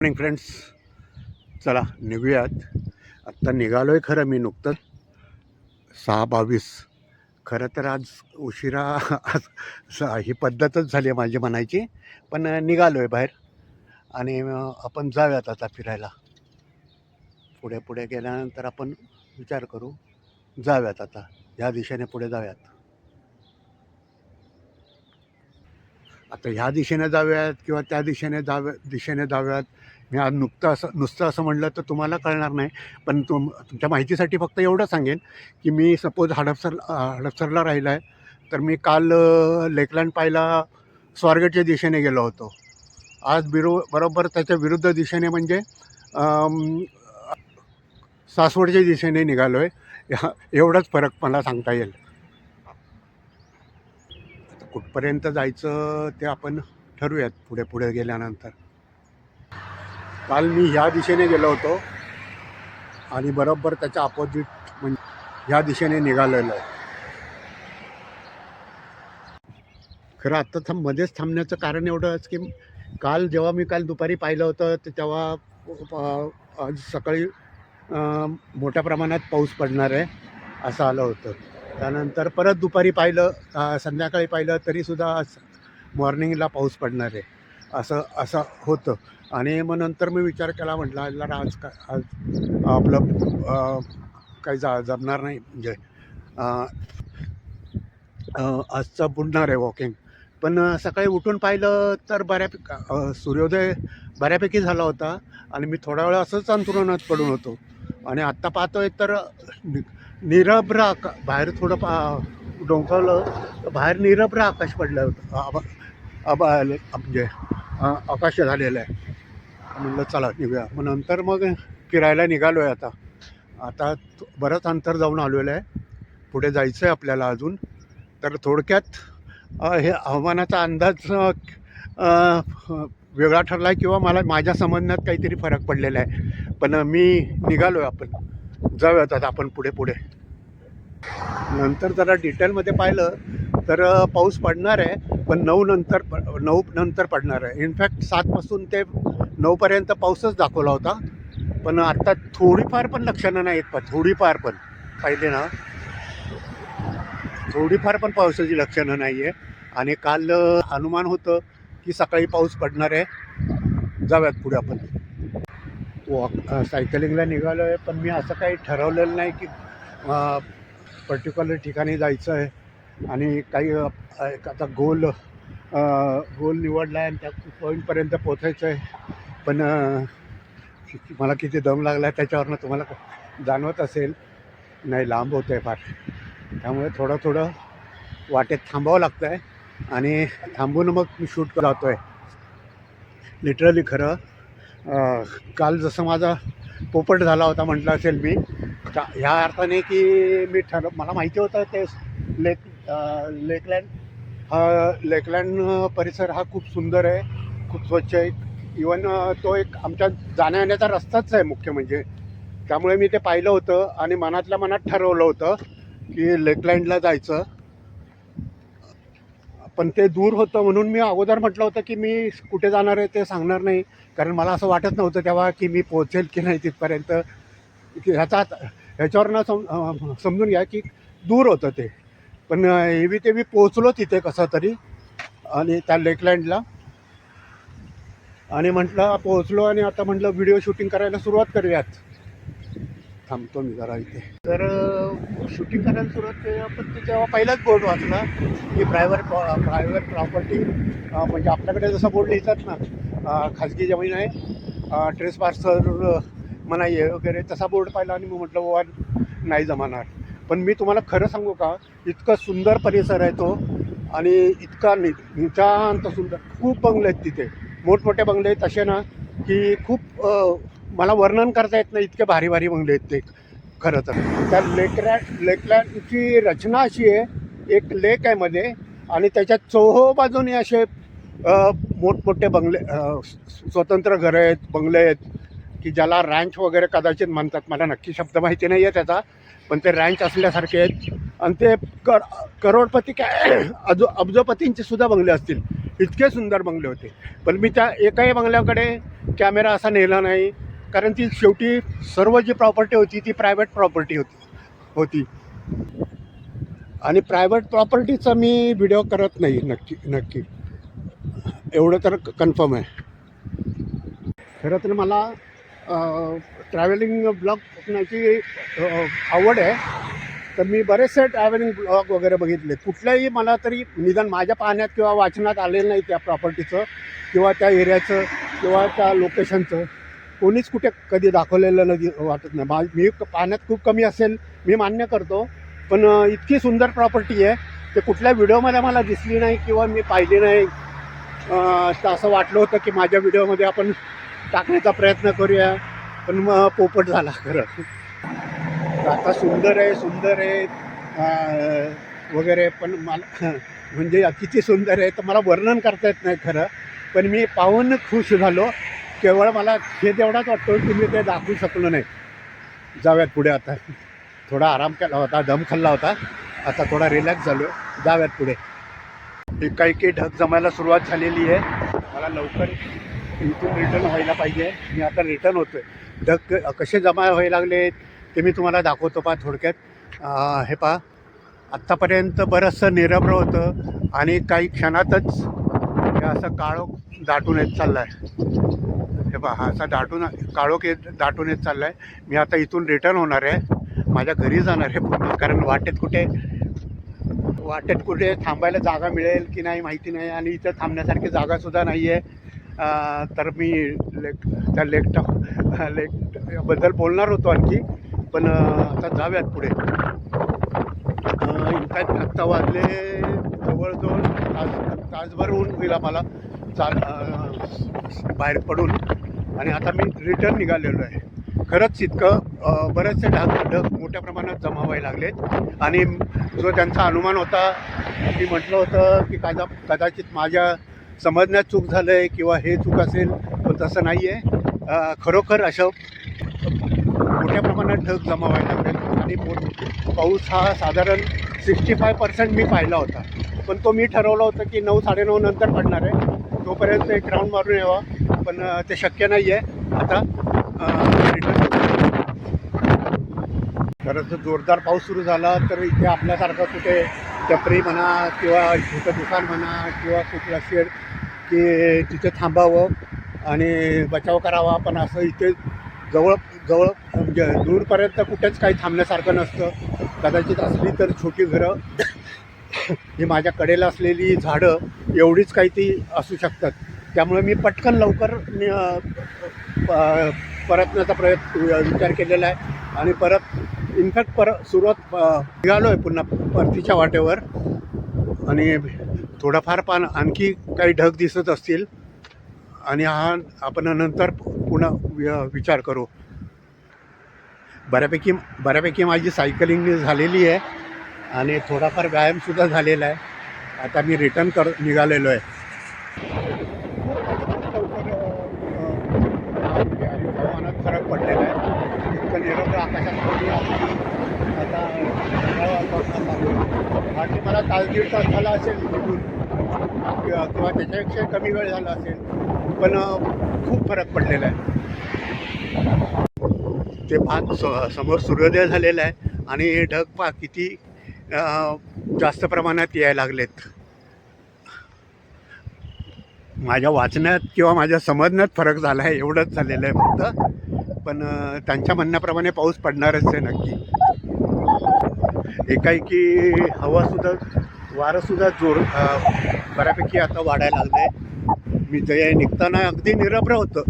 Morning friends, चला निघूयात. आत्ता निघालो आहे खरं मी नुकतंच 6:22. खरं तर आज उशिरा आज ही पद्धतच झाली आहे माझी म्हणायची, पण निघालो आहे बाहेर आणि आपण जाऊयात आता फिरायला. पुढे पुढे गेल्यानंतर आपण विचार करू, जाऊयात आता ह्या दिशेने पुढे जाऊयात. आता ह्या दिशेने जाऊयात किंवा त्या दिशेने जाऊयात. मी आज नुसतं असं म्हणलं तर तुम्हाला कळणार नाही, पण तुमच्या माहितीसाठी फक्त एवढं सांगेन की मी सपोज हडपसरला राहिला आहे, तर मी काल लेकलँड पाहायला स्वारगेटच्या दिशेने गेलो होतो. आज बरोबर त्याच्या विरुद्ध दिशेने म्हणजे सासवडच्या दिशेने निघालो आहे. एवढाच फरक मला सांगता येईल. कुठपर्यंत जायचं ते आपण ठरवूयात पुढे पुढे गेल्यानंतर. काल मी ह्या दिशेने गेलो होतो आणि बरोबर त्याच्या अपोजिट म्हणजे ह्या दिशेने निघालेलो आहे. खरं आत्ता मध्येच थांबण्याचं कारण एवढंच की जेव्हा मी दुपारी पाहिलं होतं तर तेव्हा आज सकाळी मोठ्या प्रमाणात पाऊस पडणार आहे असं आलं होतं. त्यानंतर परत दुपारी पाहिलं, संध्याकाळी पाहिलं तरीसुद्धा मॉर्निंगला पाऊस पडणार आहे असं असं होतं. आणि मग नंतर मी विचार केला, म्हटलं आज आपलं काही जमणार नाही, म्हणजे आजचं बुडणार आहे वॉकिंग. पण सकाळी उठून पाहिलं तर सूर्योदय बऱ्यापैकी झाला होता आणि मी थोडा वेळ असंच अंथरुणात पडून होतो. आणि आत्ता पाहतोय तर निरभ्र बाहेर थोडं डोंकावलं तर बाहेर निरभ्र आकाश पडलं होतं, म्हणजे आकाश झालेलं आहे. म्हणलं चला निघूया. मग नंतर फिरायला निघालो आहे. आता बरंच अंतर जाऊन आलेलं आहे, पुढे जायचं आहे आपल्याला अजून. तर थोडक्यात हे हवामानाचा अंदाज वेगळा ठरला आहे किंवा माझ्या समजण्यात काहीतरी फरक पडलेला आहे. पण मी निघालो आहे, आपण जाऊयात आता आपण पुढे पुढे. नंतर जरा डिटेलमध्ये पाहिलं तर पाऊस पडणार आहे, पण 9 नंतर पडणार आहे. इनफॅक्ट 7 ते 9 पाऊसच दाखवला होता. पण आत्ता थोडीफार पण लक्षणं नाहीत. थोडीफार पण पाहिजे ना, थोडीफार पण पावसाची लक्षणं नाही आहे. आणि काल अनुमान होतं की सकाळी पाऊस पडणार आहे. जाऊयात पुढे आपण. सायकलिंगला निघालो आहे, पण मी असं काही ठरवलेलं नाही की पर्टिक्युलर ठिकाणी जायचं आहे आणि काही आता गोल निवडला आहे आणि त्या पॉईंटपर्यंत पोचायचं आहे. पण मला किती दम लागला आहे त्याच्यावरनं तुम्हाला जाणवत असेल. नाही, लांब होतं आहे फार, त्यामुळे थोडं वाटेत थांबावं लागतं आहे आणि थांबून मग मी शूट करतो आहे. लिटरली खरं काल जसं माझा पोपट झाला होता म्हटलं असेल मी, ह्या अर्थाने की मला माहिती होतं ते लेकलँड परिसर हा खूप सुंदर आहे, खूप स्वच्छ आहे. इवन तो एक आमच्या जाण्या येण्याचा रस्ताच आहे मुख्य म्हणजे. त्यामुळे मी ते पाहिलं होतं आणि मनातल्या मनात ठरवलं होतं की लेकलँडला जायचं. पण ते दूर होतं म्हणून मी अगोदर म्हटलं होतं की मी कुठे जाणार आहे ते सांगणार नाही, कारण मला असं वाटत नव्हतं तेव्हा की मी पोहोचेल की नाही तिथपर्यंत. ह्याच्यावरनं समजून घ्या की दूर होतं ते. पण ते मी पोचलो तिथे कसं तरी आणि त्या लेकलँडला, आणि म्हटलं पोहोचलो आणि आता म्हटलं व्हिडिओ शूटिंग करायला सुरुवात करूयात. थांबतो मी जरा इथे. तर शूटिंग करायला सुरुवात केली. पण तेव्हा पहिलाच बोर्ड वाचला की प्रायव्हेट प्रॉपर्टी, म्हणजे आपल्याकडे जसं बोर्ड लिहितात ना, खाजगी जमीन आहे, ट्रेसपासर मनाई आहे वगैरे, तसा बोर्ड पाहिला आणि मग म्हटलं बाबा नाही जमाणार. पण मी तुम्हाला खरं सांगू का, इतका सुंदर परिसर आहे तो आणि इतका नितांत सुंदर. खूप बंगले आहेत तिथे, मोठमोठे बंगले आहेत असे ना की खूप मला वर्णन करता येत नाही, इतके भारी भारी बंगले आहेत ते. खरं तर त्या लेकलँडची रचना अशी आहे, एक लेक आहे मध्ये आणि त्याच्यात चोहोबाजूने असे मोठमोठे बंगले, स्वतंत्र घरं आहेत, बंगले आहेत की ज्याला रँच वगैरे कदाचित म्हणतात. मला नक्की शब्द माहिती नाही आहे त्याचा, पण ते रँच असल्यासारखे आहेत. आणि ते करोडपती काय अब्जोपतींचे सुद्धा बंगले असतील इतके सुंदर बंगले होते. पण मी त्या एकाही बंगल्याकडे कॅमेरा असा नेला नाही, कारण ती शेवटी सर्व जी प्रॉपर्टी होती ती प्रायव्हेट प्रॉपर्टी होती आणि प्रायव्हेट प्रॉपर्टीचा मी व्हिडिओ करत नाही. नक्की एवढं तर कन्फर्म आहे. खरं तर मला ट्रॅव्हलिंग ब्लॉग बघण्याची आवड आहे. तर मी बरेचसे ट्रॅव्हलिंग ब्लॉग वगैरे बघितले. कुठल्याही मला तरी निदान माझ्या पाहण्यात किंवा वाचनात आलेलं नाही त्या प्रॉपर्टीचं किंवा त्या एरियाचं किंवा त्या लोकेशनचं कोणीच कुठे कधी दाखवलेलं नाही वाटत नाही. मी पाहण्यात खूप कमी असेल, मी मान्य करतो, पण इतकी सुंदर प्रॉपर्टी आहे ते कुठल्या व्हिडिओमध्ये मला दिसली नाही किंवा मी पाहिली नाही. तर असं वाटलं होतं की माझ्या व्हिडिओमध्ये आपण टाकण्याचा प्रयत्न करूया, पण मग पोपट झाला खरं. आता सुंदर आहे वगैरे, पण मला म्हणजे किती सुंदर आहे तर मला वर्णन करता येत नाही खरं. पण मी पाहून खुश झालो. केवळ मला खेद एवढाच वाटतो की मी ते दाखवू शकलो नाही. जाऊयात पुढे. आता थोडा आराम केला होता, दम खाल्ला होता, आता थोडा रिलॅक्स झालो. जाऊयात पुढे. काही ढग जमायला सुरुवात झालेली आहे. मला लवकर इथून रिटर्न व्हायला पाहिजे. मी आता रिटर्न होतो आहे. ढग कसे जमा व्हायला लागले ते मी तुम्हाला दाखवतो पहा थोडक्यात. हे पहा, आत्तापर्यंत बरंचसं निरभ्र होतं आणि काही क्षणातच हे असं काळोख दाटून येत चाललं आहे. हे पहा, हा असा काळोख दाटून येत चालला आहे. मी आता इथून रिटर्न होणार आहे, माझ्या घरी जाणार आहे पुन्हा, कारण वाटेत कुठे थांबायला जागा मिळेल की नाही माहिती नाही आणि इथं थांबण्यासारखी जागासुद्धा नाही आहे. तर मी त्या लेकबद्दल बोलणार होतो आणखी, पण आता जाऊयात पुढे. इनफॅक्ट आत्ता वाजले जवळजवळ तासभर होऊन गेला मला बाहेर पडून, आणि आता मी रिटर्न निघालेलो आहे. खरंच इतकं बरेचसे ढग मोठ्या प्रमाणात जमा व्हायला लागलेत. आणि जो त्यांचा अनुमान होता, मी म्हटलं होतं की कदाचित माझ्या समजण्यात चूक झालं आहे किंवा हे चूक असेल, पण तसं नाही आहे. खरोखर असं मोठ्या प्रमाणात ढग जमा व्हायला लागले आणि पाऊस हा साधारण 65% मी पाहिला होता. पण तो मी ठरवलं होतं की 9-9:30 नंतर पडणार आहे, तोपर्यंत एक राऊंड मारून यावा, पण ते शक्य नाही आहे. आता खरंच जोरदार पाऊस सुरू झाला तर इथे आपल्यासारखं कुठे टपरी म्हणा किंवा छोटं दुकान म्हणा किंवा कुठला शेड की तिथे थांबावं आणि बचाव करावा, पण असं इथे जवळ म्हणजे दूरपर्यंत कुठेच काही थांबण्यासारखं नसतं. कदाचित असली तर छोटी घरं ही माझ्या कडेला असलेली झाडं एवढीच काही ती असू शकतात. त्यामुळे मी पटकन लवकर परतण्याचा विचार केलेला आहे आणि इनफॅक्ट निघालो आहे पुन्हा परतीच्या वाटेवर. आणि थोडाफार आणखी काही ढग दिसत असतील आणि आपण नंतर पुन्हा विचार करू. बऱ्यापैकी माझी सायकलिंग झालेली आहे आणि थोडाफार व्यायामसुद्धा झालेला आहे. आता मी रिटर्न निघालेलो आहे. हवामानात फरक पडलेला आहे. इतकं निरभ्र आकाशात आता आणि मला तास दीड तास झाला असेल निघून किंवा त्याच्यापेक्षा कमी वेळ झाला असेल, पण खूप फरक पडलेला आहे. ते समोर सूर्योदय झालेला आहे आणि ढग पहा किती जास्त प्रमाणात यायला लागलेत. माझ्या वाचण्यात किंवा माझ्या समजण्यात फरक झाला आहे, एवढंच झालेलं आहे फक्त. पण त्यांच्या म्हणण्याप्रमाणे पाऊस पडणारच आहे नक्की. एकाएकी वारंसुद्धा बऱ्यापैकी आता वाढायला लागलं आहे. मी जे निघताना अगदी निरभ्र होतं,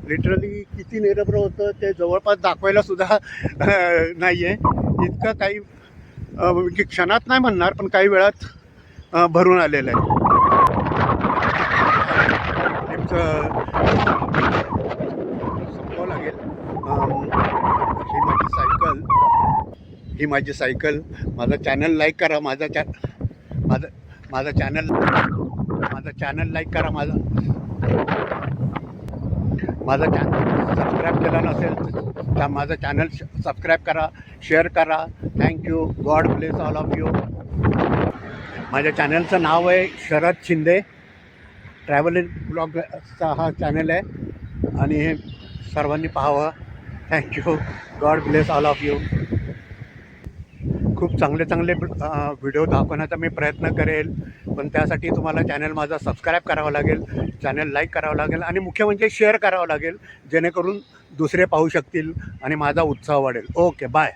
लिटरली किती निरभ्र होतं ते जवळपास दाखवायलासुद्धा नाही आहे. इतकं काही की क्षणात नाही म्हणणार, पण काही वेळात भरून आलेलं आहे. संपवावं लागेल. ही माझी सायकल. माझं चॅनल लाईक करा. माझं चॅनल लाईक करा. माझं चॅनल सबस्क्राईब केला नसेल तर माझं चॅनल सबस्क्राईब करा, शेअर करा. Thank you. God bless all of you. माझ्या चॅनलचं नाव आहे शरद शिंदे. ट्रॅव्हल ब्लॉगचा हा चॅनल आहे आणि हे सर्वांनी पाहावं. Thank you. God bless all of you. खूप चांगले चांगले व्हिडिओ दाखवण्याचा मी प्रयत्न करेल, पण त्यासाठी तुम्हाला चॅनल माझा सबस्क्राईब करावं लागेल, चॅनल लाईक करावं लागेल आणि मुख्य म्हणजे शेअर करावं लागेल, जेणेकरून दुसरे पाहू शकतील आणि माझा उत्साह वाढेल. Okay, bye.